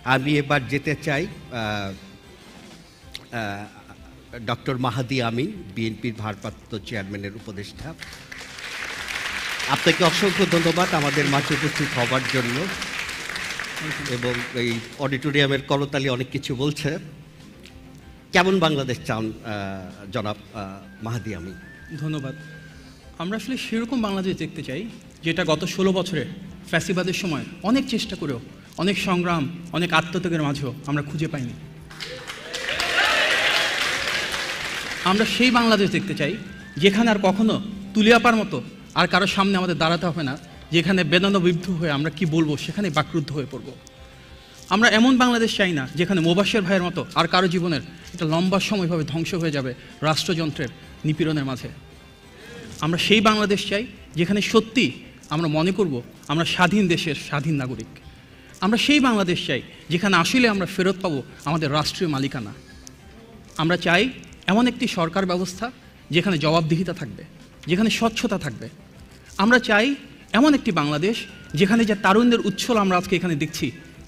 আমি এবার যেতে চাই ডক্টর মাহাদি আমিন, বিএনপির ভারপ্রাপ্ত চেয়ারম্যানের উপদেষ্টা। আপনাকে অসংখ্য ধন্যবাদ আমাদের মাঝে উপস্থিত হবার জন্য, এবং এই অডিটোরিয়ামের করতালি অনেক কিছু বলছে। কেমন বাংলাদেশ চান জনাব মাহাদি আমিন? ধন্যবাদ। আমরা আসলে সেরকম বাংলাদেশ দেখতে চাই যেটা গত 16 বছরে ফ্যাসিবাদের সময় অনেক চেষ্টা করেও, অনেক সংগ্রাম, অনেক আত্মত্যাগের মাঝেও আমরা খুঁজে পাইনি। আমরা সেই বাংলাদেশ দেখতে চাই যেখানে আর কখনো তুলিয়াপার মতো আর কারোর সামনে আমাদের দাঁড়াতে হবে না, যেখানে বেদনাবিদ্ধ হয়ে আমরা কি বলবো সেখানে বাকরুদ্ধ হয়ে পড়ব। আমরা এমন বাংলাদেশ চাই না যেখানে মোবাশ্বের ভাইয়ের মতো আর কারো জীবনের একটা লম্বা সময়ভাবে ধ্বংস হয়ে যাবে রাষ্ট্রযন্ত্রের নিপীড়নের মাঝে। আমরা সেই বাংলাদেশ চাই যেখানে সত্যি আমরা মনে করব আমরা স্বাধীন দেশের স্বাধীন নাগরিক। আমরা সেই বাংলাদেশ চাই যেখানে আসলে আমরা ফেরত পাবো আমাদের রাষ্ট্রীয় মালিকানা। আমরা চাই এমন একটি সরকার ব্যবস্থা যেখানে জবাবদিহিতা থাকবে, যেখানে স্বচ্ছতা থাকবে। আমরা চাই এমন একটি বাংলাদেশ যেখানে যে তারুণ্যের উচ্ছল আমরা আজকে এখানে দেখছি,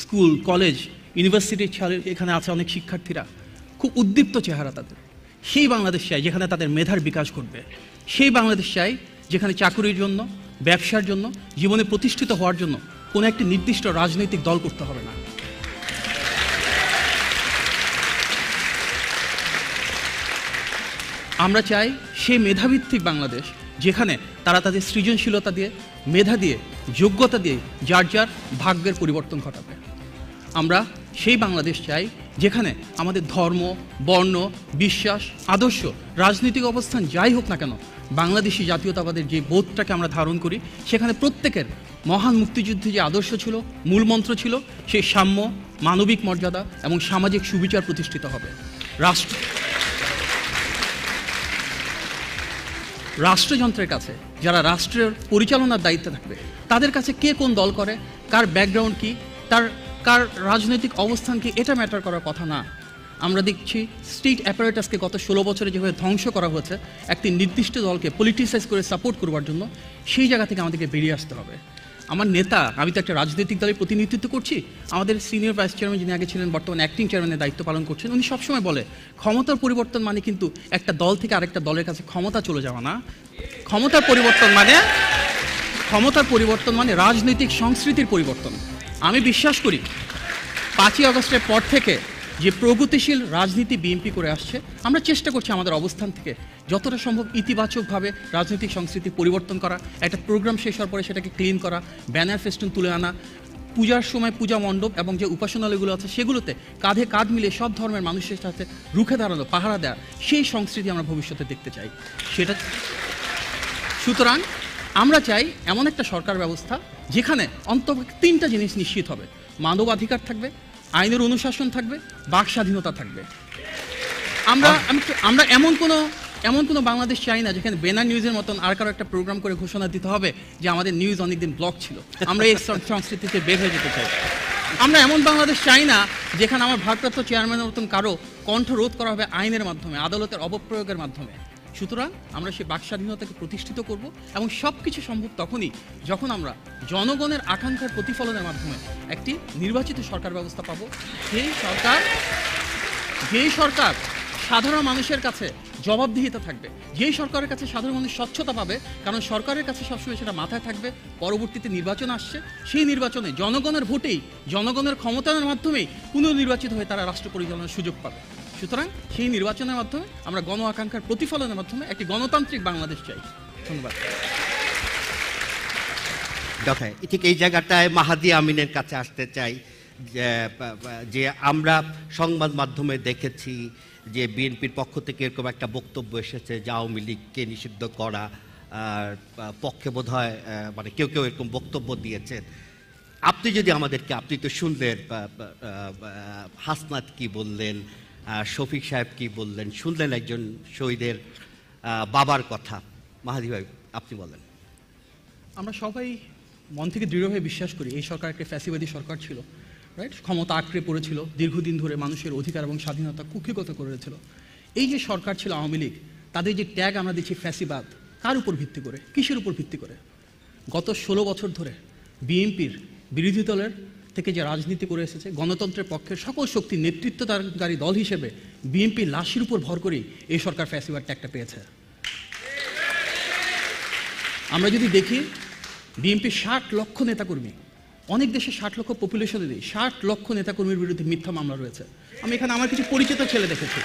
স্কুল, কলেজ, ইউনিভার্সিটির এখানে আছে অনেক শিক্ষার্থীরা, খুব উদ্দীপ্ত চেহারা তাদের। সেই বাংলাদেশ চাই যেখানে তাদের মেধার বিকাশ ঘটবে। সেই বাংলাদেশ চাই যেখানে চাকুরির জন্য, ব্যবসার জন্য, জীবনে প্রতিষ্ঠিত হওয়ার জন্য কোনো একটি নির্দিষ্ট রাজনৈতিক দল করতে হবে না। আমরা চাই সেই মেধাভিত্তিক বাংলাদেশ যেখানে তারা তাদের সৃজনশীলতা দিয়ে, মেধা দিয়ে, যোগ্যতা দিয়ে যার যার ভাগ্যের পরিবর্তন ঘটাবে। আমরা সেই বাংলাদেশ চাই যেখানে আমাদের ধর্ম, বর্ণ, বিশ্বাস, আদর্শ, রাজনৈতিক অবস্থান যাই হোক না কেন, বাংলাদেশি জাতীয়তাবাদের যে বোধটাকে আমরা ধারণ করি সেখানে প্রত্যেকের মহান মুক্তিযুদ্ধে যে আদর্শ ছিল, মূলমন্ত্র ছিল, সেই সাম্য, মানবিক মর্যাদা এবং সামাজিক সুবিচার প্রতিষ্ঠিত হবে। রাষ্ট্রযন্ত্রের কাছে যারা রাষ্ট্রের পরিচালনার দায়িত্বে থাকবে তাদের কাছে কে কোন দল করে, কার ব্যাকগ্রাউন্ড কি, কার রাজনৈতিক অবস্থান কি, এটা ম্যাটার করার কথা না। আমরা দেখছি স্টেট অ্যাপারেটাসকে গত 16 বছরে যেভাবে ধ্বংস করা হয়েছে একটি নির্দিষ্ট দলকে পলিটিসাইজ করে সাপোর্ট করবার জন্য, সেই জায়গা থেকে আমাদেরকে বেরিয়ে আসতে হবে। আমার নেতা, আমি তো একটা রাজনৈতিক দলের প্রতিনিধিত্ব করছি, আমাদের সিনিয়র ভাইস চেয়ারম্যান যিনি আগে ছিলেন বর্তমানে অ্যাক্টিং চেয়ারম্যানের দায়িত্ব পালন করছেন, উনি সবসময় বলে ক্ষমতার পরিবর্তন মানে কিন্তু একটা দল থেকে আরেকটা দলের কাছে ক্ষমতা চলে যাওয়া না। ক্ষমতার পরিবর্তন মানে রাজনৈতিক সংস্কৃতির পরিবর্তন। আমি বিশ্বাস করি 5ই আগস্টের পর থেকে যে প্রগতিশীল রাজনীতি বিএনপি করে আসছে, আমরা চেষ্টা করছি আমাদের অবস্থান থেকে যতটা সম্ভব ইতিবাচকভাবে রাজনৈতিক সংস্কৃতি পরিবর্তন করা, একটা প্রোগ্রাম শেষ হওয়ার পরে সেটাকে ক্লিন করা, ব্যানার ফেস্টুন তুলে আনা, পূজার সময় পূজা মণ্ডপ এবং যে উপাসনালয়গুলো আছে সেগুলোতে কাঁধে কাঁধ মিলে সব ধর্মের মানুষের সাথে রুখে দাঁড়ানো, পাহারা দেওয়া, সেই সংস্কৃতি আমরা ভবিষ্যতে দেখতে চাই। সুতরাং আমরা চাই এমন একটা সরকার ব্যবস্থা যেখানে অন্তত 3টা জিনিস নিশ্চিত হবে: মানবাধিকার থাকবে, আইনের অনুশাসন থাকবে, বাক স্বাধীনতা থাকবে। আমরা এমন কোনো বাংলাদেশ চাই না যেখানে বেনার নিউজের মতন আর কারো একটা প্রোগ্রাম করে ঘোষণা দিতে হবে যে আমাদের নিউজ অনেকদিন ব্লক ছিল। আমরা এই সংস্কৃতিতে বের হয়ে যেতে চাই। আমরা এমন বাংলাদেশ চাই না যেখানে আমার ভারপ্রাপ্ত চেয়ারম্যানের মতন কারো কণ্ঠ রোধ করা হবে আইনের মাধ্যমে, আদালতের অপপ্রয়োগের মাধ্যমে। সুতরাং আমরা সেই বাক স্বাধীনতাকে প্রতিষ্ঠিত করব এবং সব কিছু সম্ভব তখনই যখন আমরা জনগণের আকাঙ্ক্ষার প্রতিফলনের মাধ্যমে একটি নির্বাচিত সরকার ব্যবস্থা পাবো, যেই সরকার সাধারণ মানুষের কাছে জবাবদিহিতা থাকবে, যেই সরকারের কাছে সাধারণ মানুষ স্বচ্ছতা পাবে, কারণ সরকারের কাছে সবসময় সেটা মাথায় থাকবে পরবর্তীতে নির্বাচন আসছে, সেই নির্বাচনে জনগণের ভোটেই, জনগণের ক্ষমতায়নের মাধ্যমেই পুনর্নির্বাচিত হয়ে তারা রাষ্ট্র পরিচালনার সুযোগ পাবে। সুতরাং সেই নির্বাচনের মাধ্যমে আমরা গণ আকাঙ্ক্ষার প্রতিফলনের মাধ্যমে একটি গণতান্ত্রিক বাংলাদেশ চাই। ধন্যবাদ। ঠিক এই জায়গাটায় মাহাদি আমিনের কাছে আসতে চাই যে আমরা সংবাদ মাধ্যমে দেখেছি যে বিএনপির পক্ষ থেকে এরকম একটা বক্তব্য এসেছে যে আওয়ামী লীগকে নিষিদ্ধ করা পক্ষে বোধ হয় মানে কেউ এরকম বক্তব্য দিয়েছেন। আপনি যদি আমাদেরকে, আপনি তো শুনলেন হাসনাত কি বললেন, শফিক সাহেব কি বললেন, শুনলেন একজন শহীদের বাবার কথা। মাহাদি ভাই, আপনি বলেন। আমরা সবাই মন থেকে দৃঢ়ভাবে বিশ্বাস করি এই সরকার একটা ফ্যাসিবাদী সরকার ছিল, রাইট? ক্ষমতা আঁকড়ে পড়েছিল, দীর্ঘদিন ধরে মানুষের অধিকার এবং স্বাধীনতা কুক্ষিগত করেছিল। এই যে সরকার ছিল আওয়ামী লীগ, তাদের যে ট্যাগ আমরা দিচ্ছি ফ্যাসিবাদ, কার উপর ভিত্তি করে, কিসের উপর ভিত্তি করে? গত 16 বছর ধরে বিএনপির বিরোধী দলের থেকে যে রাজনীতি করে এসেছে, গণতন্ত্রের পক্ষের সকল শক্তি নেতৃত্বদানকারী দল হিসেবে বিএনপি লাশের উপর ভর করেই এই সরকার ফ্যাসিবাদ ট্যাগটা পেয়েছে। আমরা যদি দেখি বিএনপির 60 লক্ষ নেতাকর্মী, অনেক দেশে 60 লক্ষ পপুলেশনে নেই, 60 লক্ষ নেতাকর্মীর বিরুদ্ধে মিথ্যা মামলা রয়েছে। আমি এখানে আমার কিছু পরিচিত ছেলে দেখেছি।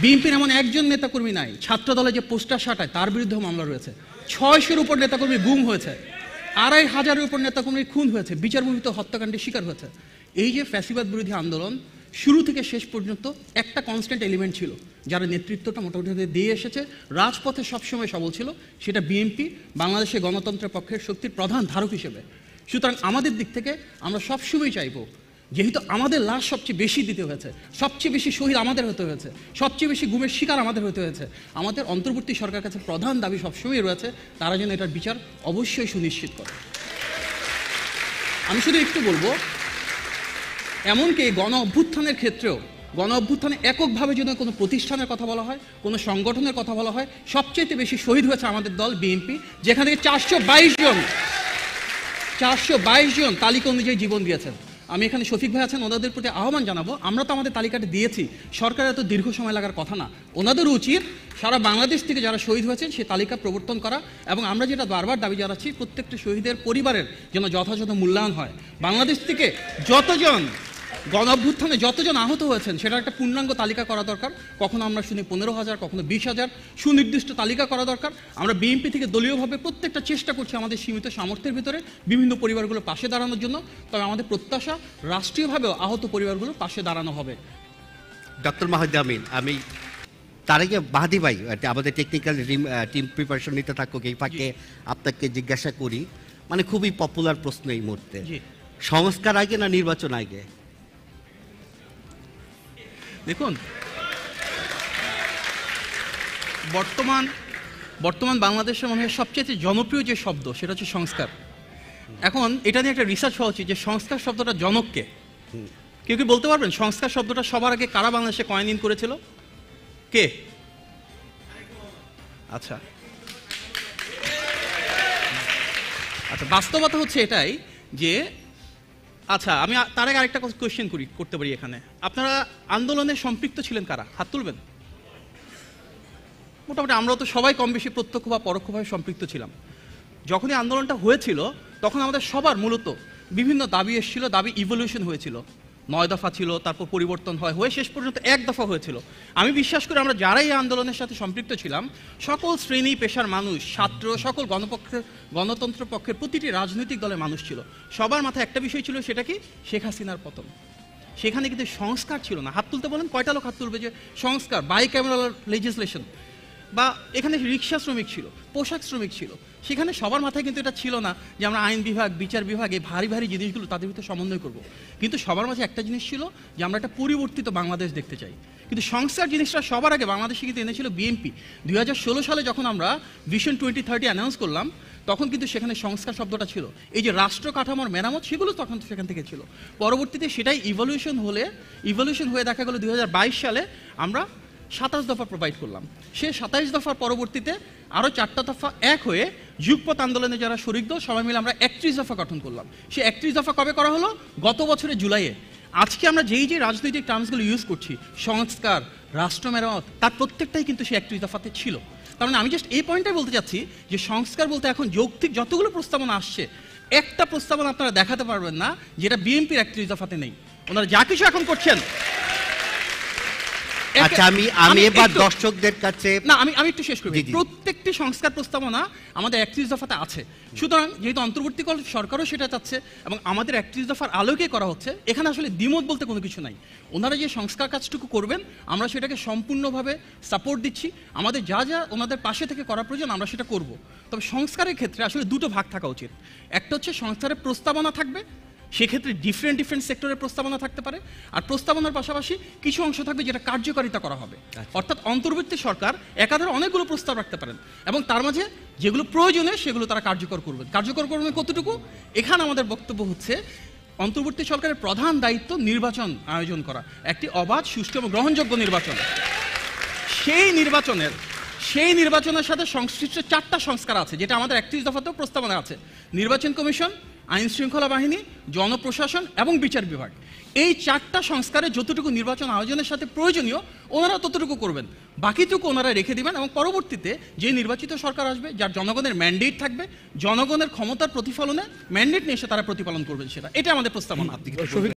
বিএনপির এমন একজন নেতাকর্মী নাই, ছাত্র দলে যে পোস্টার সাটায় তার বিরুদ্ধেও মামলা রয়েছে। 600-এর উপর নেতাকর্মী গুম হয়েছে, 2500-এর উপর নেতাকর্মী খুন হয়েছে, বিচারবহির্ভূত হত্যাকাণ্ডের শিকার হয়েছে। এই যে ফ্যাসিবাদ বিরোধী আন্দোলন শুরু থেকে শেষ পর্যন্ত একটা কনস্ট্যান্ট এলিমেন্ট ছিল, যারা নেতৃত্বটা মোটামুটি দিয়ে এসেছে, রাজপথে সবসময় সবল ছিল, সেটা বিএনপি, বাংলাদেশের গণতন্ত্রের পক্ষের শক্তির প্রধান ধারক হিসেবে। সুতরাং আমাদের দিক থেকে আমরা সবসময় চাইব, যেহেতু আমাদের লাশ সবচেয়ে বেশি দিতে হয়েছে, সবচেয়ে বেশি শহীদ আমাদের হতে হয়েছে, সবচেয়ে বেশি গুমের শিকার আমাদের হতে হয়েছে, আমাদের অন্তর্বর্তী সরকারের কাছে প্রধান দাবি সবসময় রয়েছে তারা যেন এটার বিচার অবশ্যই সুনিশ্চিত করে। আমি শুধু একটু বলবো, এমনকি গণ অভ্যুত্থানের ক্ষেত্রেও গণ অভ্যুত্থানে এককভাবে যদি কোনো প্রতিষ্ঠানের কথা বলা হয়, কোনো সংগঠনের কথা বলা হয়, সবচেয়ে বেশি শহীদ হয়েছে আমাদের দল বিএনপি, যেখান থেকে 422 জন তালিকা অনুযায়ী জীবন দিয়েছেন। আমি এখানে শফিক ভাই আছেন, ওনাদের প্রতি আহ্বান জানাবো, আমরা তো আমাদের তালিকাটা দিয়েছি, সরকারের এত দীর্ঘ সময় লাগার কথা না, ওনাদের উচিত সারা বাংলাদেশ থেকে যারা শহীদ হয়েছেন সেই তালিকা প্রবর্তন করা, এবং আমরা যেটা বারবার দাবি জানাচ্ছি প্রত্যেকটা শহীদের পরিবারের যেন যথাযথ মূল্যায়ন হয়। বাংলাদেশ থেকে যতজন গণ অভ্যুত্থানে যতজন আহত হয়েছেন সেটার একটা পূর্ণাঙ্গ তালিকা করা দরকার। কখনো আমরা শুনি 15,000, কখনো 20,000, সুনির্দিষ্ট তালিকা করা দরকার। আমরা বিএনপি থেকে দলীয়ভাবে প্রত্যেকটা চেষ্টা করছি আমাদের সীমিত সামর্থ্যের ভিতরে বিভিন্ন পরিবারগুলোর পাশে দাঁড়ানোর জন্য। তবে আমাদের প্রত্যাশা রাষ্ট্রীয়ভাবেও আহত পরিবারগুলোর পাশে দাঁড়ানো হবে। ডক্টর মাহাদি আমিন, আমি তার আগে মাহাদি ভাই আমাদের টেকনিক্যাল টিম প্রিপারেশন নিতে থাকুক, এই ফাঁকে আপনাকে জিজ্ঞাসা করি, মানে খুবই পপুলার প্রশ্ন এই মুহূর্তে, সংস্কার আগে না নির্বাচন আগে? দেখুন, বর্তমান বাংলাদেশের মনে হয় সবচেয়ে জনপ্রিয় যে শব্দ সেটা হচ্ছে সংস্কার। এখন এটা নিয়ে একটা রিসার্চ হওয়া উচিত যে সংস্কার শব্দটা জনককে। কেউ কি বলতে পারবেন সংস্কার শব্দটা সবার আগে কারা বাংলাদেশে কয়েন ইন করেছিল? কে? আচ্ছা, বাস্তবতা হচ্ছে এটাই যে, আচ্ছা আমি তার আগে আরেকটা কোয়েশ্চেন করতে পারি এখানে, আপনারা আন্দোলনে সম্পৃক্ত ছিলেন কারা? হাত তুলবেন। মোটামুটি আমরা তো সবাই কম বেশি প্রত্যক্ষ বা পরোক্ষভাবে সম্পৃক্ত ছিলাম। যখনই আন্দোলনটা হয়েছিল তখন আমাদের সবার মূলত বিভিন্ন দাবি এসেছিল, দাবি ইভলিউশন হয়েছিল, 9 দফা ছিল, তারপর পরিবর্তন হয়ে শেষ পর্যন্ত 1 দফা হয়েছিল। আমি বিশ্বাস করি আমরা যারা এই আন্দোলনের সাথে সম্পৃক্ত ছিলাম, সকল শ্রেণী পেশার মানুষ, ছাত্র, সকল গণতন্ত্র পক্ষের প্রতিটি রাজনৈতিক দলের মানুষ ছিল, সবার মাথায় একটা বিষয় ছিল, সেটা কি? শেখ হাসিনার পতন। সেখানে কিন্তু সংস্কার ছিল না। হাত তুলতে বলেন, কয়টা লোক হাত তুলবে যে সংস্কার, বাইক্যামেরাল লেজিসলেশন, বা এখানে রিক্সা শ্রমিক ছিল, পোশাক শ্রমিক ছিল, সেখানে সবার মাথায় কিন্তু এটা ছিল না যে আমরা আইন বিভাগ, বিচার বিভাগ, এই ভারী ভারী জিনিসগুলো তাদের ভিতরে সমন্বয় করব। কিন্তু সবার মাঝে একটা জিনিস ছিল যে আমরা একটা পরিবর্তিত বাংলাদেশ দেখতে চাই। কিন্তু সংস্কার জিনিসটা সবার আগে বাংলাদেশে কিন্তু এনেছিল বিএনপি। 2016 সালে যখন আমরা ভিশন 2030 অ্যানাউন্স করলাম, তখন কিন্তু সেখানে সংস্কার শব্দটা ছিল। এই যে রাষ্ট্র কাঠামোর মেরামত, সেগুলো তখন সেখান থেকে ছিল। পরবর্তীতে সেটাই ইভলিউশন হয়ে দেখা গেল 2022 সালে আমরা 27 দফা প্রোভাইড করলাম। সে 27 দফার পরবর্তীতে আরও 4টা দফা এক হয়ে যুগপৎ আন্দোলনে যারা শরিক দল সবাই মিলে আমরা 31 দফা গঠন করলাম। সে 31 দফা কবে করা হলো? গত বছরের জুলাইয়ে। আজকে আমরা যেই রাজনৈতিক টার্মসগুলো ইউজ করছি, সংস্কার, রাষ্ট্র মেরামত, তার প্রত্যেকটাই কিন্তু সে 31 দফাতে ছিল। তার মানে আমি জাস্ট এই পয়েন্টটাই বলতে চাচ্ছি যে সংস্কার বলতে এখন যৌক্তিক যতগুলো প্রস্তাবনা আসছে, একটা প্রস্তাবনা আপনারা দেখাতে পারবেন না যেটা বিএনপির 31 দফাতে নেই। ওনারা যা কিছু এখন করছেন, আচ্ছা আমি এবার দর্শকদের কাছে না, আমি একটু শেষ করি। প্রত্যেকটি সংস্কার প্রস্তাবনা আমাদের 31 দফাতে আছে। সুতরাং যেহেতু অন্তর্বর্তীকালীন সরকারও সেটা চাচ্ছে এবং আমাদের 31 দফার আলোকে করা হচ্ছে, এখানে আসলে দ্বিমত বলতে কোনো কিছু নাই। ওনারা যে সংস্কার কাজটুকু করবেন আমরা সেটাকে সম্পূর্ণভাবে সাপোর্ট দিচ্ছি। আমাদের যা যা ওনাদের পাশে থেকে করা প্রয়োজন আমরা সেটা করব। তবে সংস্কারের ক্ষেত্রে আসলে দুটো ভাগ থাকা উচিত। একটা হচ্ছে সংস্কারের প্রস্তাবনা থাকবে, সেক্ষেত্রে ডিফারেন্ট সেক্টরের প্রস্তাবনা থাকতে পারে, আর প্রস্তাবনার পাশাপাশি কিছু অংশ থাকবে যেটা কার্যকারিতা করা হবে। অর্থাৎ অন্তর্বর্তী সরকার একাধারে অনেকগুলো প্রস্তাব রাখতে পারেন এবং তার মাঝে যেগুলো প্রয়োজনীয় সেগুলো তারা কার্যকর করবেন কতটুকু? এখানে আমাদের বক্তব্য হচ্ছে অন্তর্বর্তী সরকারের প্রধান দায়িত্ব নির্বাচন আয়োজন করা, একটি অবাধ, সুষ্ঠু এবং গ্রহণযোগ্য নির্বাচন। সেই নির্বাচনের সাথে সংশ্লিষ্ট 4টা সংস্কার আছে যেটা আমাদের 31 দফাতেও প্রস্তাবনা আছে। নির্বাচন কমিশন, আইন শৃঙ্খলা বাহিনী, জনপ্রশাসন এবং বিচার বিভাগ। এই 4টা সংস্কারে যতটুকু নির্বাচন আয়োজনের সাথে প্রয়োজনীয় ওনারা ততটুকু করবেন, বাকিটুকু ওনারা রেখে দিবেন এবং পরবর্তীতে যে নির্বাচিত সরকার আসবে, যার জনগণের ম্যান্ডেট থাকবে, জনগণের ক্ষমতার প্রতিফলনে ম্যান্ডেট নিয়ে এসে তারা প্রতিপালন করবেন, সেটা এটা আমাদের প্রস্তাবনা।